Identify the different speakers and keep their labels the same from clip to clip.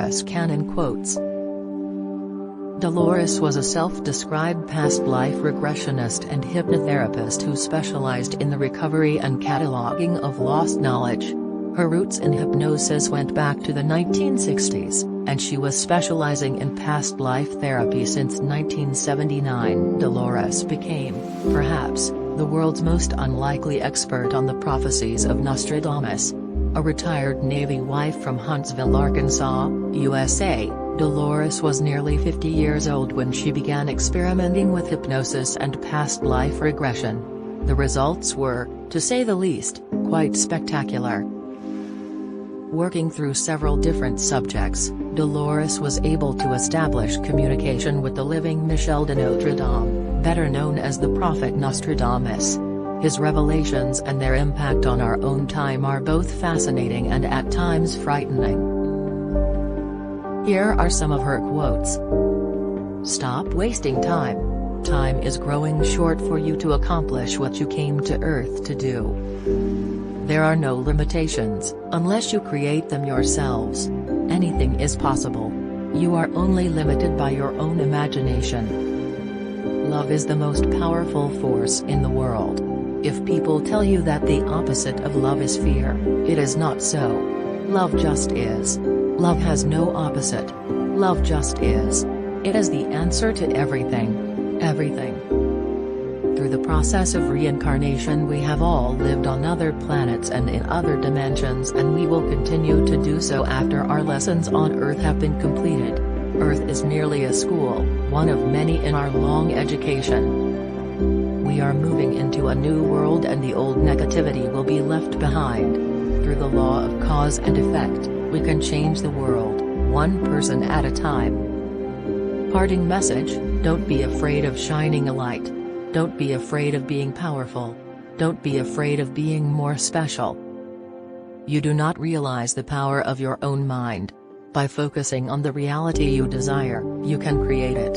Speaker 1: Dolores Cannon quotes. Dolores was a self-described past life regressionist and hypnotherapist who specialized in the recovery and cataloging of lost knowledge. Her roots in hypnosis went back to the 1960s, and she was specializing in past life therapy since 1979. Dolores became, perhaps, the world's most unlikely expert on the prophecies of Nostradamus. A retired Navy wife from Huntsville, Arkansas, USA, Dolores was nearly 50 years old when she began experimenting with hypnosis and past life regression. The results were, to say the least, quite spectacular. Working through several different subjects, Dolores was able to establish communication with the living Michel De Notredame, better known as the prophet Nostradamus. His revelations and their impact on our own time are both fascinating and at times frightening. Here are some of her quotes. "Stop wasting time. Time is growing short for you to accomplish what you came to Earth to do. There are no limitations, unless you create them yourselves. Anything is possible. You are only limited by your own imagination. Love is the most powerful force in the world. If people tell you that the opposite of love is fear, it is not so. Love just is. Love has no opposite. Love just is. It is the answer to everything. Everything. Through the process of reincarnation we have all lived on other planets and in other dimensions, and we will continue to do so after our lessons on Earth have been completed. Earth is merely a school, one of many in our long education. We are moving into a new world and the old negativity will be left behind. Through the law of cause and effect, we can change the world, one person at a time. Parting message: don't be afraid of shining a light. Don't be afraid of being powerful. Don't be afraid of being more special. You do not realize the power of your own mind. By focusing on the reality you desire, you can create it.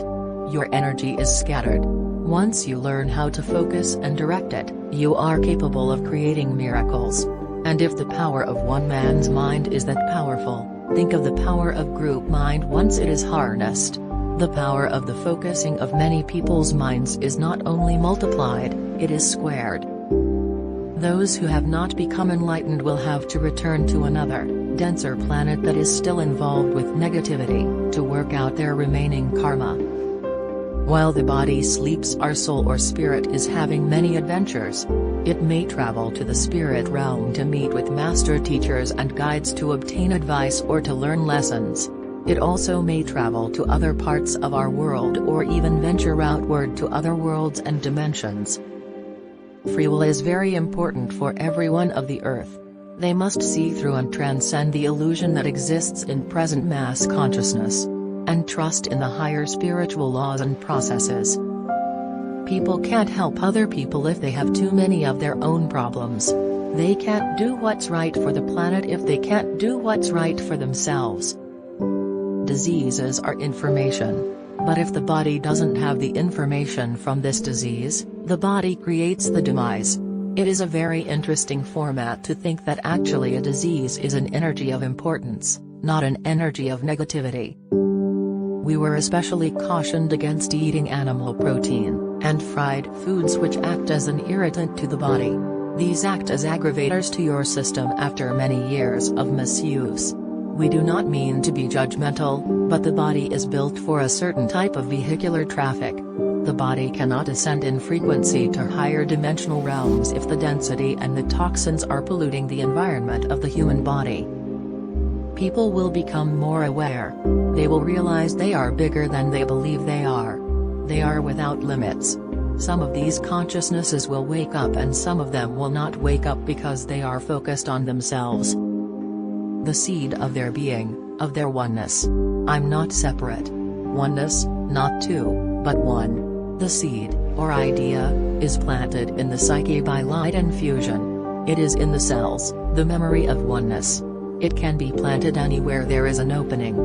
Speaker 1: Your energy is scattered. Once you learn how to focus and direct it, you are capable of creating miracles. And if the power of one man's mind is that powerful, think of the power of group mind once it is harnessed. The power of the focusing of many people's minds is not only multiplied, it is squared. Those who have not become enlightened will have to return to another, denser planet that is still involved with negativity, to work out their remaining karma. While the body sleeps, our soul or spirit is having many adventures. It may travel to the spirit realm to meet with master teachers and guides to obtain advice or to learn lessons. It also may travel to other parts of our world or even venture outward to other worlds and dimensions. Free will is very important for everyone of the earth. They must see through and transcend the illusion that exists in present mass consciousness, and trust in the higher spiritual laws and processes. People can't help other people if they have too many of their own problems. They can't do what's right for the planet if they can't do what's right for themselves. Diseases are information. But if the body doesn't have the information from this disease, the body creates the demise. It is a very interesting format to think that actually a disease is an energy of importance, not an energy of negativity. We were especially cautioned against eating animal protein and fried foods which act as an irritant to the body. These act as aggravators to your system after many years of misuse. We do not mean to be judgmental, but the body is built for a certain type of vehicular traffic. The body cannot ascend in frequency to higher dimensional realms if the density and the toxins are polluting the environment of the human body. People will become more aware. They will realize they are bigger than they believe they are. They are without limits. Some of these consciousnesses will wake up and some of them will not wake up because they are focused on themselves. The seed of their being, of their oneness. I'm not separate. Oneness, not two, but one. The seed, or idea, is planted in the psyche by light and fusion. It is in the cells, the memory of oneness. It can be planted anywhere there is an opening.